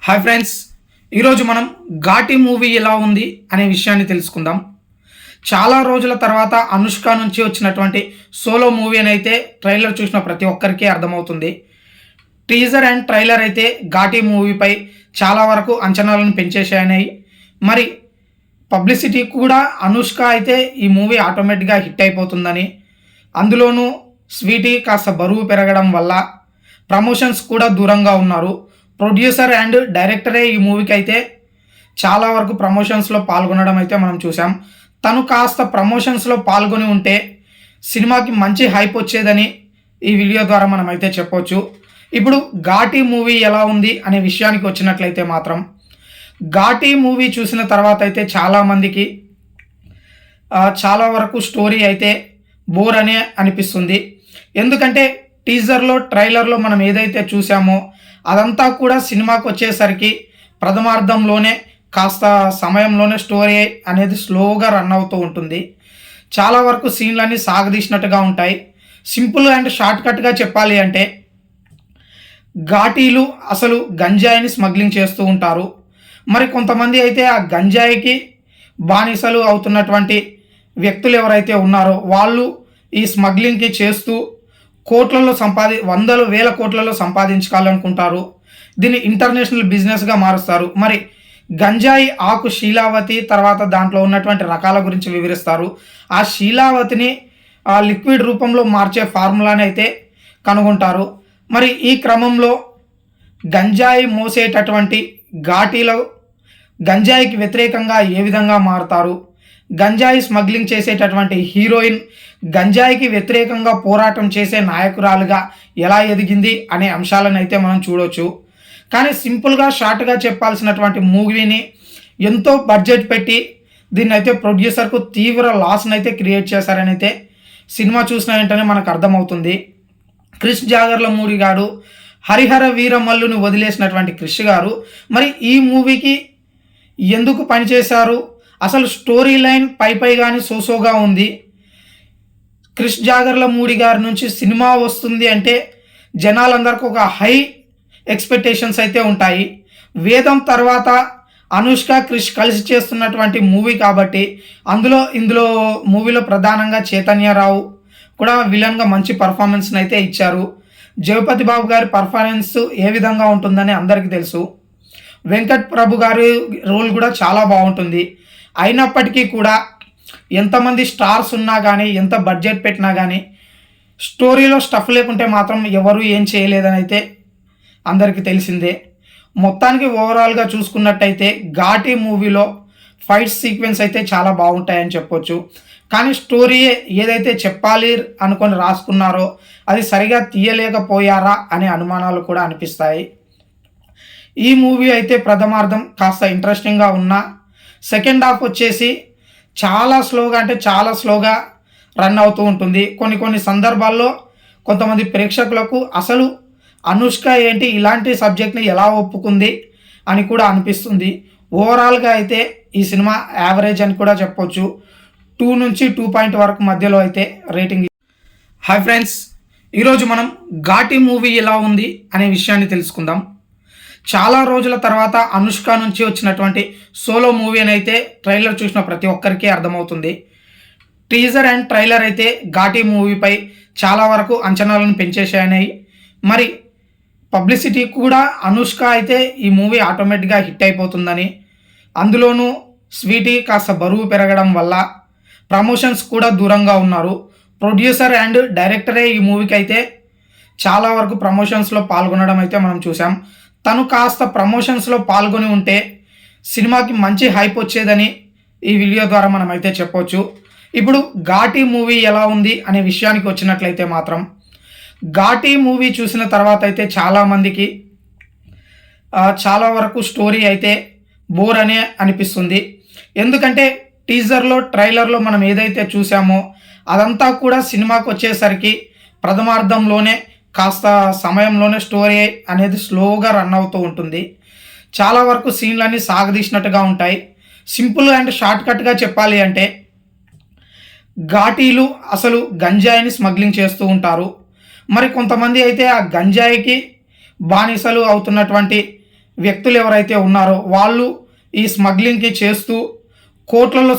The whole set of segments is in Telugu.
హాయ్ ఫ్రెండ్స్, ఈరోజు మనం ఘాటి మూవీ ఎలా ఉంది అనే విషయాన్ని తెలుసుకుందాం. చాలా రోజుల తర్వాత అనుష్క నుంచి వచ్చినటువంటి సోలో మూవీ అని అయితే ట్రైలర్ చూసిన ప్రతి ఒక్కరికి అర్థమవుతుంది. టీజర్ అండ్ ట్రైలర్ అయితే ఘాటి మూవీపై చాలా వరకు అంచనాలను పెంచేసాయని, మరి పబ్లిసిటీ కూడా అనుష్క అయితే ఈ మూవీ ఆటోమేటిక్గా హిట్ అయిపోతుందని, అందులోనూ స్వీటీ కాస్త బరువు పెరగడం వల్ల ప్రమోషన్స్ కూడా దూరంగా ఉన్నారు. ప్రొడ్యూసర్ అండ్ డైరెక్టరే ఈ మూవీకి అయితే చాలా వరకు ప్రమోషన్స్లో పాల్గొనడం అయితే మనం చూసాం. తను కాస్త ప్రమోషన్స్లో పాల్గొని ఉంటే సినిమాకి మంచి హైప్ వచ్చేదని ఈ వీడియో ద్వారా మనం అయితే చెప్పొచ్చు. ఇప్పుడు ఘాటి మూవీ ఎలా ఉంది అనే విషయానికి వచ్చినట్లయితే మాత్రం, ఘాటి మూవీ చూసిన తర్వాత అయితే చాలామందికి చాలా వరకు స్టోరీ అయితే బోర్ అనే అనిపిస్తుంది. ఎందుకంటే టీజర్లో ట్రైలర్లో మనం ఏదైతే చూసామో అదంతా కూడా సినిమాకి వచ్చేసరికి ప్రథమార్థంలోనే కాస్త సమయంలోనే స్టోరీ అనేది స్లోగా రన్ అవుతూ ఉంటుంది. చాలా వరకు సీన్లన్నీ సాగదీసినట్టుగా ఉంటాయి. సింపుల్ అండ్ షార్ట్ కట్గా చెప్పాలి అంటే, ఘాటీలు అసలు గంజాయిని స్మగ్లింగ్ చేస్తూ ఉంటారు. మరి కొంతమంది అయితే ఆ గంజాయికి బానిసలు అవుతున్నటువంటి వ్యక్తులు ఎవరైతే ఉన్నారో వాళ్ళు ఈ స్మగ్లింగ్కి చేస్తూ కోట్లలో వందల వేల కోట్లలో సంపాదించుకోవాలనుకుంటారు. దీన్ని ఇంటర్నేషనల్ బిజినెస్గా మారుస్తారు. మరి గంజాయి ఆకు శీలావతి, తర్వాత దాంట్లో ఉన్నటువంటి రకాల గురించి వివరిస్తారు. ఆ శీలావతిని లిక్విడ్ రూపంలో మార్చే ఫార్ములాని అయితే కనుగొంటారు. మరి ఈ క్రమంలో గంజాయి మోసేటటువంటి ఘాటీలో గంజాయికి వ్యతిరేకంగా ఏ విధంగా మారుతారు, గంజాయి స్మగ్లింగ్ చేసేటటువంటి హీరోయిన్ గంజాయికి వ్యతిరేకంగా పోరాటం చేసే నాయకురాలుగా ఎలా ఎదిగింది అనే అంశాలను అయితే మనం చూడవచ్చు. కానీ సింపుల్గా షార్ట్గా చెప్పాల్సినటువంటి మూవీని ఎంతో బడ్జెట్ పెట్టి దీన్ని అయితే ప్రొడ్యూసర్కు తీవ్ర లాస్ని అయితే క్రియేట్ చేశారని అయితే సినిమా చూసిన వెంటనే మనకు అర్థమవుతుంది. క్రిష్ జాగర్లమూడి గారు హరిహర వీరమల్లుని వదిలేసినటువంటి క్రిష్ గారు మరి ఈ మూవీకి ఎందుకు పనిచేశారు, అసలు స్టోరీ లైన్ పై కానీ సోసోగా ఉంది. క్రిష్ జాగర్లమూడి గారి నుంచి సినిమా వస్తుంది అంటే జనాలందరికీ ఒక హై ఎక్స్పెక్టేషన్స్ అయితే ఉంటాయి. వేదం తర్వాత అనుష్క క్రిష్ కలిసి చేస్తున్నటువంటి మూవీ కాబట్టి ఇందులో మూవీలో ప్రధానంగా చైతన్యరావు కూడా విలన్గా మంచి పర్ఫార్మెన్స్ని అయితే ఇచ్చారు. జగపతి బాబు గారి పర్ఫార్మెన్స్ ఏ విధంగా ఉంటుందని అందరికీ తెలుసు. వెంకట్ ప్రభు గారి రోల్ కూడా చాలా బాగుంటుంది. అయినప్పటికీ కూడా ఎంతమంది స్టార్స్ ఉన్నా కానీ, ఎంత బడ్జెట్ పెట్టినా కానీ స్టోరీలో స్టఫ్ లేకుంటే మాత్రం ఎవరు ఏం చేయలేదని అయితే అందరికీ తెలిసిందే. మొత్తానికి ఓవరాల్గా చూసుకున్నట్టయితే ఘాటి మూవీలో ఫైట్ సీక్వెన్స్ అయితే చాలా బాగుంటాయని చెప్పొచ్చు. కానీ స్టోరీ ఏదైతే చెప్పాలి అనుకొని రాసుకున్నారో అది సరిగా తీయలేకపోయారా అనే అనుమానాలు కూడా అనిపిస్తాయి. ఈ మూవీ అయితే ప్రథమార్థం కాస్త ఇంట్రెస్టింగ్గా ఉన్నా సెకండ్ హాఫ్ వచ్చేసి చాలా స్లోగా రన్ అవుతూ ఉంటుంది. కొన్ని సందర్భాల్లో కొంతమంది ప్రేక్షకులకు అసలు అనుష్క ఏంటి ఇలాంటి సబ్జెక్ట్ని ఎలా ఒప్పుకుంది అని కూడా అనిపిస్తుంది. ఓవరాల్గా అయితే ఈ సినిమా యావరేజ్ అని కూడా చెప్పొచ్చు. 2 నుంచి 2 వరకు మధ్యలో అయితే రేటింగ్. హాయ్ ఫ్రెండ్స్, ఈరోజు మనం ఘాటి మూవీ ఎలా ఉంది అనే విషయాన్ని తెలుసుకుందాం. చాలా రోజుల తర్వాత అనుష్క నుంచి వచ్చినటువంటి సోలో మూవీ అని అయితే ట్రైలర్ చూసిన ప్రతి ఒక్కరికి అర్థమవుతుంది. టీజర్ అండ్ ట్రైలర్ అయితే ఘాటి మూవీపై చాలా వరకు అంచనాలను పెంచేసాయని, మరి పబ్లిసిటీ కూడా అనుష్క అయితే ఈ మూవీ ఆటోమేటిక్గా హిట్ అయిపోతుందని, అందులోనూ స్వీటీ కాస్త బరువు పెరగడం వల్ల ప్రమోషన్స్ కూడా దూరంగా ఉన్నారు. ప్రొడ్యూసర్ అండ్ డైరెక్టరే ఈ మూవీకి అయితే చాలా వరకు ప్రమోషన్స్లో పాల్గొనడం అయితే మనం చూసాం. తను కాస్త ప్రమోషన్స్లో పాల్గొని ఉంటే సినిమాకి మంచి హైప్ వచ్చేదని ఈ వీడియో ద్వారా మనం అయితే చెప్పొచ్చు. ఇప్పుడు ఘాటి మూవీ ఎలా ఉంది అనే విషయానికి వచ్చినట్లయితే మాత్రం, ఘాటి మూవీ చూసిన తర్వాత అయితే చాలామందికి చాలా వరకు స్టోరీ అయితే బోర్ అనే అనిపిస్తుంది. ఎందుకంటే టీజర్లో ట్రైలర్లో మనం ఏదైతే చూసామో అదంతా కూడా సినిమాకి వచ్చేసరికి ప్రథమార్థంలోనే కాస్త సమయంలోనే స్టోరీ అనేది స్లోగా రన్ అవుతూ ఉంటుంది. చాలా వరకు సీన్లన్నీ సాగదీసినట్టుగా ఉంటాయి. సింపుల్ అండ్ షార్ట్ కట్గా చెప్పాలి అంటే, ఘాటీలు అసలు గంజాయిని స్మగ్లింగ్ చేస్తూ ఉంటారు. మరి కొంతమంది అయితే ఆ గంజాయికి బానిసలు అవుతున్నటువంటి వ్యక్తులు ఎవరైతే ఉన్నారో వాళ్ళు ఈ స్మగ్లింగ్కి చేస్తూ కోట్లలో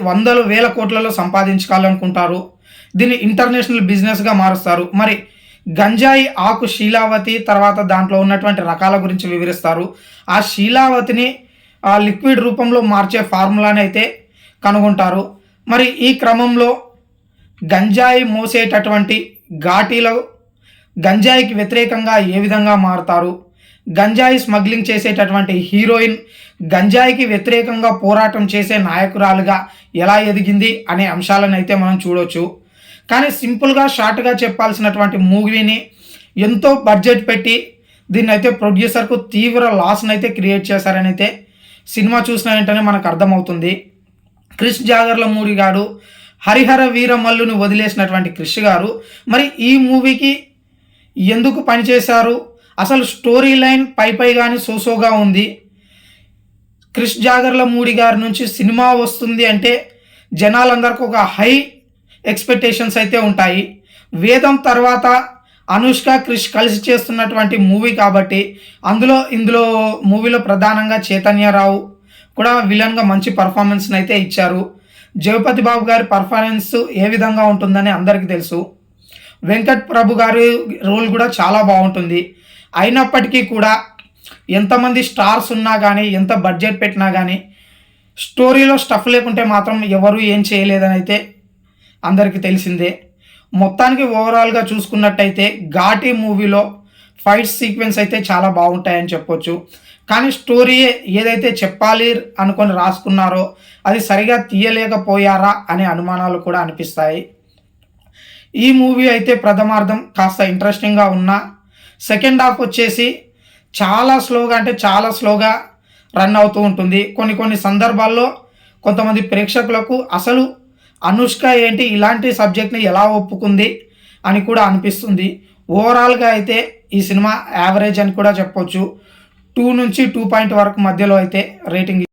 వందలు వేల కోట్లలో సంపాదించుకోవాలనుకుంటారు. దీన్ని ఇంటర్నేషనల్ బిజినెస్గా మారుస్తారు. మరి గంజాయి ఆకు శీలావతి తర్వాత దాంట్లో ఉన్నటువంటి రకాల గురించి వివరిస్తారు. ఆ శీలావతిని ఆ లిక్విడ్ రూపంలో మార్చే ఫార్ములాని అయితే కనుగొంటారు. మరి ఈ క్రమంలో గంజాయి మోసేటటువంటి ఘాటీలో గంజాయికి వ్యతిరేకంగా ఏ విధంగా మారుతారు, గంజాయి స్మగ్లింగ్ చేసేటటువంటి హీరోయిన్ గంజాయికి వ్యతిరేకంగా పోరాటం చేసే నాయకురాలుగా ఎలా ఎదిగింది అనే అంశాలను అయితే మనం చూడొచ్చు. కానీ సింపుల్గా షార్ట్గా చెప్పాల్సినటువంటి మూవీని ఎంతో బడ్జెట్ పెట్టి దీన్ని అయితే ప్రొడ్యూసర్కు తీవ్ర లాస్ని అయితే క్రియేట్ చేశారని అయితే సినిమా చూసిన వెంటనే మనకు అర్థమవుతుంది. క్రిష్ జాగర్లమూడి గారు హరిహర వీరమల్లుని వదిలేసినటువంటి క్రిష్ గారు మరి ఈ మూవీకి ఎందుకు పనిచేశారు, అసలు స్టోరీ లైన్ పై కానీ సోసోగా ఉంది. క్రిష్ జాగర్లమూడి గారి నుంచి సినిమా వస్తుంది అంటే జనాలందరికీ ఒక హై ఎక్స్పెక్టేషన్స్ అయితే ఉంటాయి. వేదం తర్వాత అనుష్క క్రిష్ కలిసి చేస్తున్నటువంటి మూవీ కాబట్టి ఇందులో మూవీలో ప్రధానంగా చైతన్యరావు కూడా విలన్గా మంచి పర్ఫార్మెన్స్ని అయితే ఇచ్చారు. జగపతి బాబు గారి పర్ఫార్మెన్స్ ఏ విధంగా ఉంటుందని అందరికీ తెలుసు. వెంకట్ ప్రభు గారి రోల్ కూడా చాలా బాగుంటుంది. అయినప్పటికీ కూడా ఎంతమంది స్టార్స్ ఉన్నా కానీ ఎంత బడ్జెట్ పెట్టినా కానీ స్టోరీలో స్టఫ్ లేకుంటే మాత్రం ఎవరు ఏం చేయలేదని అయితే అందరికీ తెలిసిందే. మొత్తానికి ఓవరాల్గా చూసుకున్నట్టయితే ఘాటీ మూవీలో ఫైట్ సీక్వెన్స్ అయితే చాలా బాగుంటాయని చెప్పొచ్చు. కానీ స్టోరీ ఏదైతే చెప్పాలి అనుకొని రాసుకున్నారో అది సరిగా తీయలేకపోయారా అనే అనుమానాలు కూడా అనిపిస్తాయి. ఈ మూవీ అయితే ప్రథమార్థం కాస్త ఇంట్రెస్టింగ్గా ఉన్నా సెకండ్ హాఫ్ వచ్చేసి చాలా స్లోగా రన్ అవుతూ ఉంటుంది. కొన్ని సందర్భాల్లో కొంతమంది ప్రేక్షకులకు అసలు అనుష్క ఏంటి ఇలాంటి సబ్జెక్ట్ని ఎలా ఒప్పుకుంది అని కూడా అనిపిస్తుంది. ఓవరాల్గా అయితే ఈ సినిమా యావరేజ్ అని కూడా చెప్పొచ్చు. 2 నుంచి 2 వరకు మధ్యలో అయితే రేటింగ్